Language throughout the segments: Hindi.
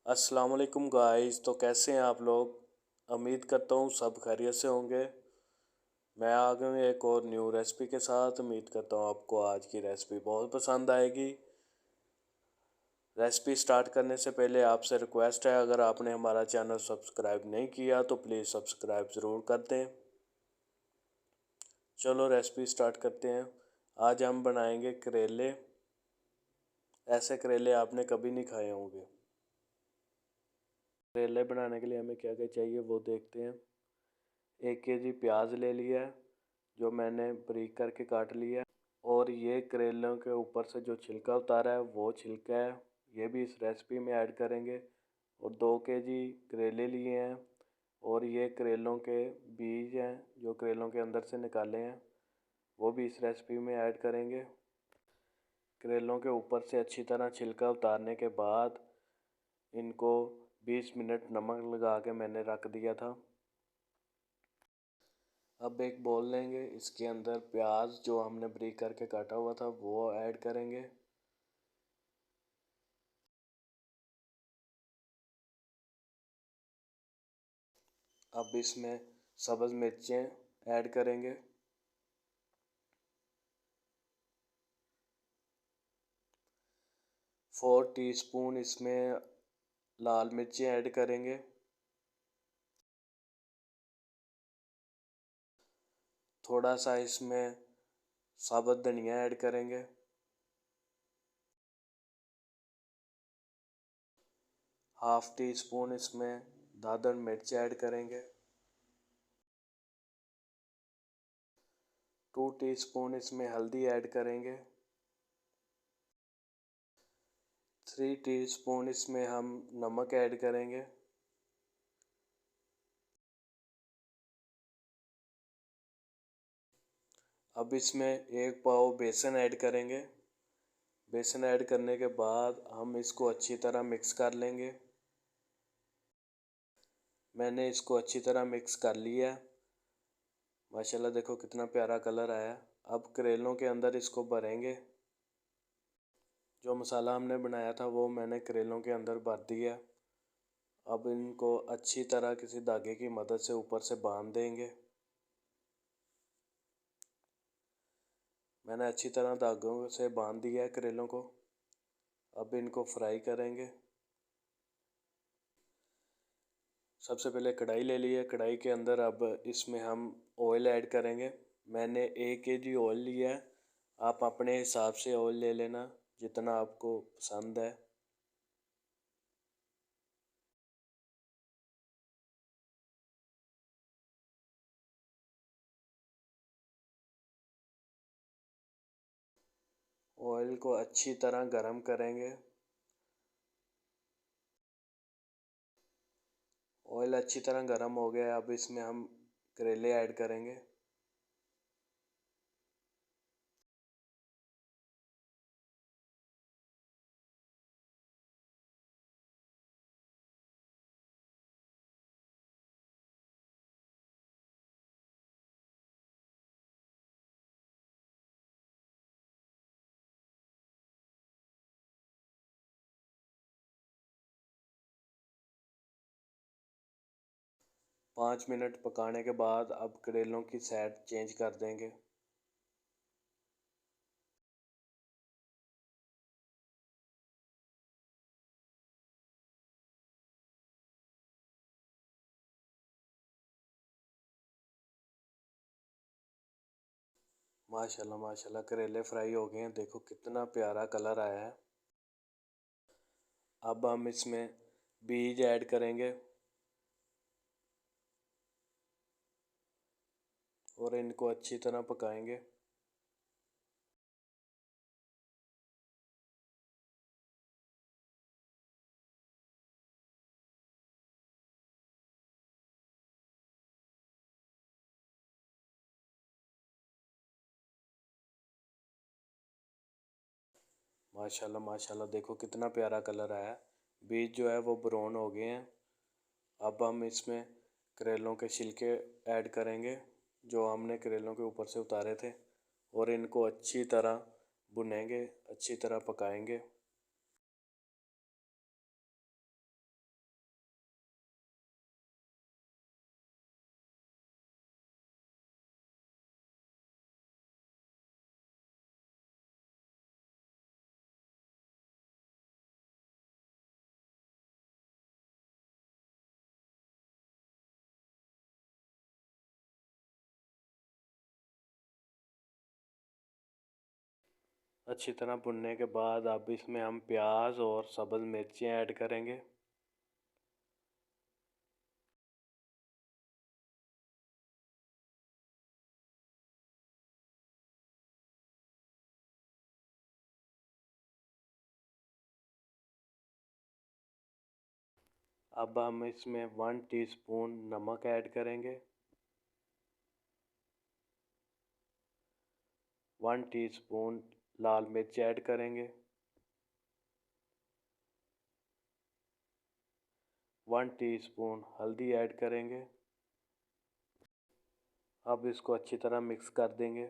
अस्सलाम वालेकुम गाइस। तो कैसे हैं आप लोग? उम्मीद करता हूँ सब खैरियत से होंगे। मैं आ गया हूँ एक और न्यू रेसिपी के साथ। उम्मीद करता हूँ आपको आज की रेसिपी बहुत पसंद आएगी। रेसिपी स्टार्ट करने से पहले आपसे रिक्वेस्ट है, अगर आपने हमारा चैनल सब्सक्राइब नहीं किया तो प्लीज़ सब्सक्राइब ज़रूर कर दें। चलो रेसिपी स्टार्ट करते हैं। आज हम बनाएंगे करेले। ऐसे करेले आपने कभी नहीं खाए होंगे। करेले बनाने के लिए हमें क्या क्या चाहिए वो देखते हैं। 1 kg प्याज ले लिया है, जो मैंने बारीक करके काट लिया है। और ये करेलों के ऊपर से जो छिलका उतारा है वो छिलका है, ये भी इस रेसिपी में ऐड करेंगे। और 2 kg करेले लिए हैं, और ये करेलों के बीज हैं जो करेलों के अंदर से निकाले हैं, वो भी इस रेसिपी में ऐड करेंगे। करेलों के ऊपर से अच्छी तरह छिलका उतारने के बाद इनको 20 मिनट नमक लगा के मैंने रख दिया था। अब एक बोल लेंगे, इसके अंदर प्याज जो हमने बारीक करके काटा हुआ था वो ऐड करेंगे। अब इसमें सब्ज़ मिर्चें ऐड करेंगे। फोर टीस्पून इसमें लाल मिर्चें ऐड करेंगे। थोड़ा सा इसमें साबुत धनिया ऐड करेंगे। हाफ टी स्पून इसमें दादर मिर्च ऐड करेंगे। 2 टीस्पून इसमें हल्दी ऐड करेंगे। 3 टीस्पून इसमें हम नमक ऐड करेंगे। अब इसमें 1 पाव बेसन ऐड करेंगे। बेसन ऐड करने के बाद हम इसको अच्छी तरह मिक्स कर लेंगे। मैंने इसको अच्छी तरह मिक्स कर लिया है। माशाल्लाह देखो कितना प्यारा कलर आया। अब करेलों के अंदर इसको भरेंगे। जो मसाला हमने बनाया था वो मैंने करेलों के अंदर भर दिया। अब इनको अच्छी तरह किसी धागे की मदद से ऊपर से बांध देंगे। मैंने अच्छी तरह धागों से बांध दिया है करेलों को। अब इनको फ्राई करेंगे। सबसे पहले कढ़ाई ले ली है। कढ़ाई के अंदर अब इसमें हम ऑयल ऐड करेंगे। मैंने 1 kg ऑयल लिया है। आप अपने हिसाब से ऑयल ले लेना जितना आपको पसंद है। ऑयल को अच्छी तरह गरम करेंगे। ऑयल अच्छी तरह गरम हो गया। अब इसमें हम करेले ऐड करेंगे। पाँच मिनट पकाने के बाद अब करेलों की साइड चेंज कर देंगे। माशाल्लाह माशाल्लाह करेले फ्राई हो गए हैं। देखो कितना प्यारा कलर आया है। अब हम इसमें बीज ऐड करेंगे और इनको अच्छी तरह पकाएंगे। माशाल्लाह माशाल्लाह देखो कितना प्यारा कलर आया है। बीज जो है वो ब्राउन हो गए हैं। अब हम इसमें करेलों के छिलके ऐड करेंगे जो हमने करेलों के ऊपर से उतारे थे, और इनको अच्छी तरह भुनेंगे, अच्छी तरह पकाएंगे। अच्छी तरह भुनने के बाद अब इसमें हम प्याज और सब्ज़ मिर्चें ऐड करेंगे। अब हम इसमें 1 टीस्पून नमक ऐड करेंगे, 1 टीस्पून लाल मिर्च ऐड करेंगे, 1 टीस्पून हल्दी ऐड करेंगे। अब इसको अच्छी तरह मिक्स कर देंगे।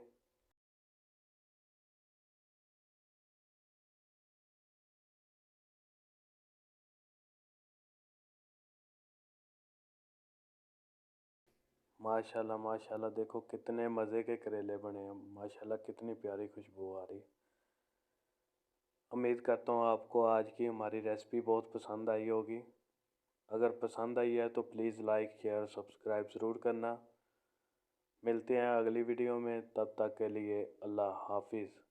माशाल्लाह माशाल्लाह, देखो कितने मज़े के करेले बने हैं। माशाल्लाह कितनी प्यारी खुशबू आ रही। उम्मीद करता हूँ आपको आज की हमारी रेसिपी बहुत पसंद आई होगी। अगर पसंद आई है तो प्लीज़ लाइक शेयर सब्सक्राइब ज़रूर करना। मिलते हैं अगली वीडियो में, तब तक के लिए अल्लाह हाफिज़।